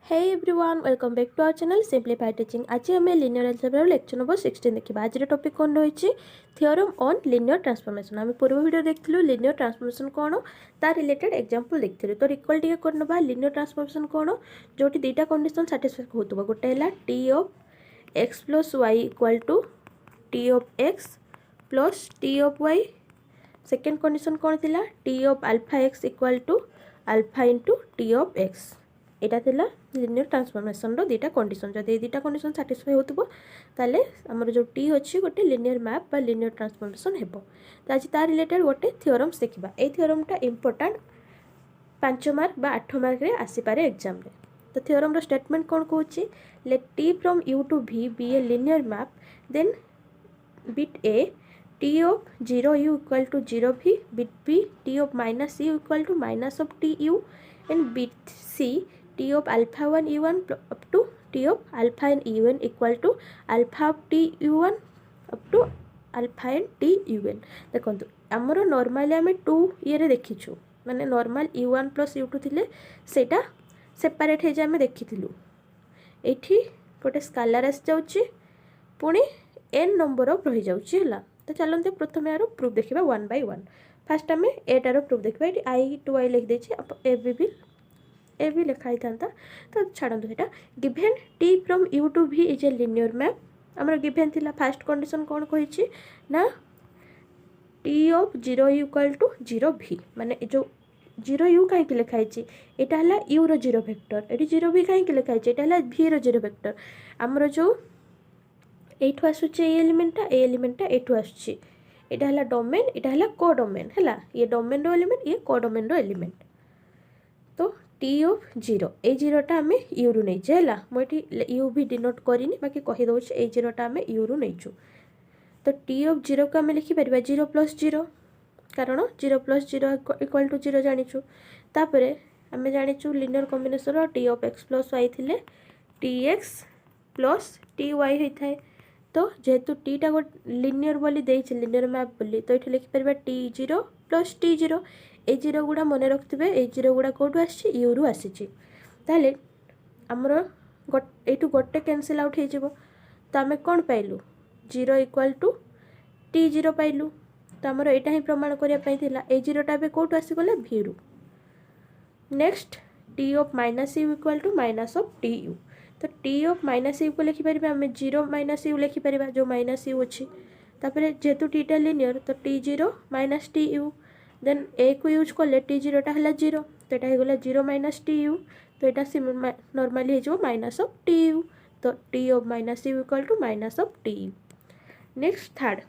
Hey everyone, welcome back to our channel Simplified Teaching. आज आम linear algebra lecture number 16 देखा. आज topic कौन रही थियोरम ऑन लिनियर ट्रांसफॉर्मेशन. आम पूर्व वीडियो देखिलु लिनियर ट्रांसफॉर्मेशन कौन तार रिलेटेड एग्जांपल देखिलु. तो रिकॉल टिके करनबा लिनियर ट्रांसफॉर्मेशन कौन जोटी दुईटा कंडीशन सैटिस्फाई होतबो. गोटे हला T of X plus Y equal to T of X plus T of Y. Second condition कौन थिला T of alpha X equal to alpha into T of X. एटा थिला linear transformation रो दुईटा condition. जदि दुईटा कंडीशन सैटिस्फाई होतबो ताले हमर जो टी अछि गोटे लिनियर मैप बा लिनियर ट्रांसफॉर्मेशन हेबो. तो आज तार रिलेटेड गोटे थियोरम्स देखिबा. ए थियोरमटा इंपोर्टेंट 5 मार्क बा 8 मार्क रे आसी पारे एग्जाम रे. तो थियोरम रो स्टेटमेंट कोन कहूची let T from U to V be a linear map then bit a T of 0 u equal to 0 v bit b T of minus u equal to minus of T u and bit c t of alpha 1 u1 up to t of alpha and un equal to alpha of t u1 up to alpha and t un. देखो आमर normally आम 2 ये देखीचु माने normal u1 plus u2 थिले सेटा separate हे आम देखिथिलु. एठी गोटे स्केलर आसी जाउची पुणी n नंबर ऑफ रही जाउची हला. तो चलते प्रथम यार प्रूफ देखिबा 1 बाय 1. फर्स्ट आम एटार प्रूफ देखिबा. एटी आई टू आई लिख देछि ए भी लिखाई था. तो छाड़ू से given T from U to V is a linear map. आमर गिभेन थिला फर्स्ट कंडीशन कौन कही ना T of 0 u equal to 0 v माने जो 0 u कहीं लिखाई एटा हला u रो 0 वेक्टर. एटी 0 v कहीं लिखाई एटा हला v रो 0 वेक्टर. आमर जो एठू आसुचे ए एलिमेंटा एठू आसुची एटा हला डोमेन एटा हला कोडोमेन हला. ये डोमेन रो एलिमेंट ये कोडोमेन रो एलिमेंट. तो टी ऑफ 0 ए 0टा आम यू रु नहीं है. मुझे यू भी डिनोट करनी बाकी कहीदे ए 0टा आम यू रु नहीं. तो टी ऑफ 0 को आम लिखिपर 0 प्लस 0 कारण 0 प्लस 0 इक्वल टू 0 जानीचु. तापर आम जानीचु linear combination T of X plus Y थिले T X plus T Y होता है. तो जेहेतु टीटा गोटे लिनियर बोली देछि लिनियर मैप बोली तो ये लिखिपर टी 0 प्लस टी 0. ए 0 गुड़ा मन रखिथे ए 0 गुड़ा कौटू आसी यू रु आसी. ताले आमर यू गोटे कैनसल आउट हो. तो आम कौन पाइलु 0 इक्वल टू टी 0 पाइलु. तो आमर यहाँ ही प्रमाण करने ए 0टा ए कौटू आसीगला वी रु. Next T of minus U equal to minus of T U. तो टी ऑफ माइनस यू को लिखिपर आम 0 माइनस यू लिखिपर जो माइनस यू अच्छी. जेहेतु टीटा लिनियर तो T 0 minus T U then A को यूज कले टी 0टा है 0. तो यहाँ होगा 0 माइनस टी यू. तो यहाँ नॉर्मली हो माइनस ऑफ टी यू. तो T of minus U equal to minus of T U. Next third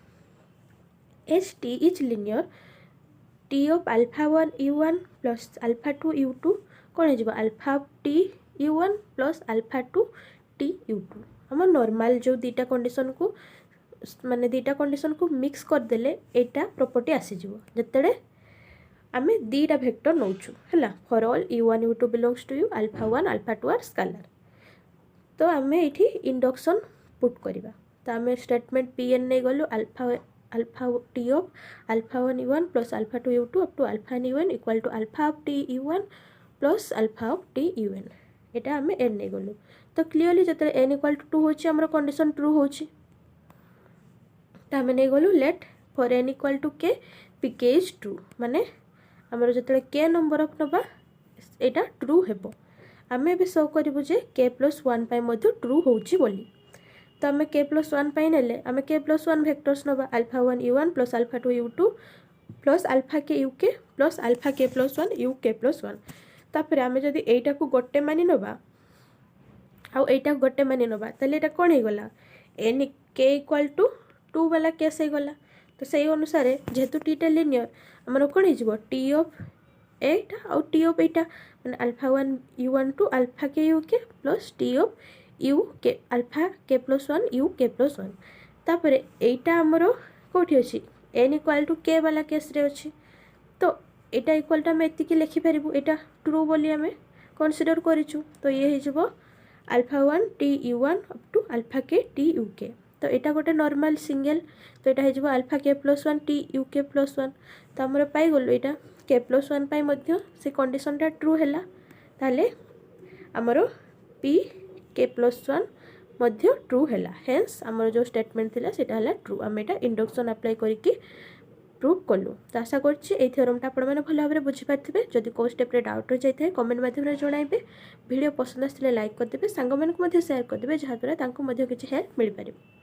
एच T is linear T of alpha 1 u1 plus alpha 2 u2 कौन हो alpha T u1 plus alpha 2 T u2. आम normal जो दुईटा condition को माने दुईटा condition को मिक्स करदेले एटा प्रॉपर्टी आसीज जिते आम दीटा वेक्टर नौचु है for all u1 u2 belongs to U alpha 1 alpha 2 are scalar. तो आम ये इंडक्शन पुट करवा. तो आम स्टेटमेंट pn नहीं गलु alpha T of alpha 1 u1 plus alpha 2 u2 up to alpha u1 equal to alpha of T u1 plus alpha of T un. एटा आम n नहीं गलु. तो क्लीयरली जो n इक्वल टू 2 होची हमर कंडीशन ट्रू होची. तो आम नहीं गलु let for n equal to K P K is true माने आमर जो के नंबर ऑफ नबा एटा ट्रू हेबो. आम ए शो करूँ जे के प्लस 1 ट्रू होची बोली. तो आम के प्लस 1 नेले आम के प्लस 1 वेक्टर्स नबा alpha 1 u1 plus alpha 2 u2 plus alpha के यू के प्लस अल्फा के प्लस 1 यू के प्लस 1. तापर आम जदि एटा को गोटे मानि नबा आउ एटा गोटे मानि नबा ताले एटा कोन हे गला n के इक्वल टू 2 वाला केस हे गला. तो सही अनुसार जेहेतु टीटा लिनियर आमर कौन हो टी ऑफ एटा आउ टी ऑफ एटा मैंने अल्फा 1 u1 टू अल्फा के यू के प्लस टी ऑफ यू के अल्फा के प्लस 1 यू के प्लस 1. तापर एटा आमर कौटी अच्छी n इक्वल टू के वाला केस रे अच्छी. तो एटा इक्वल टू आम एति लिखिपारू एटा ट्रू बोली आम कनसीडर करूँ. तो ये हो alpha 1 T u1 up to alpha के टी यू के. तो यहाँ गोटे नॉर्मल सिंगल. तो यहाँ हो अल्फा के प्लस 1 टी यू के प्लस 1. तो आमर पाइगलु यहाँ के प्लस 1 से कंडीशनटा ट्रू है. ताले आमर पी के प्लस 1 मध्य ट्रू है। हेन्स आमर जो स्टेटमेंट थिला सेटा हला ट्रू। आम एटा इंडक्शन अप्लाई करके प्रूव कलु। तो आशा करछि एई थ्योरमटा आपण माने भल भाबरे बुझी पारथिबे। जदि को स्टेप रे डाउट रह जाय कमेंट माध्यम रे जणाइबे। वीडियो पसंद आसले लाइक कर देबे, सांग मानकु मध्ये शेयर कर देबे, जहा द्वारा तांको मध्ये किछि हेल्प मिल पारिबो।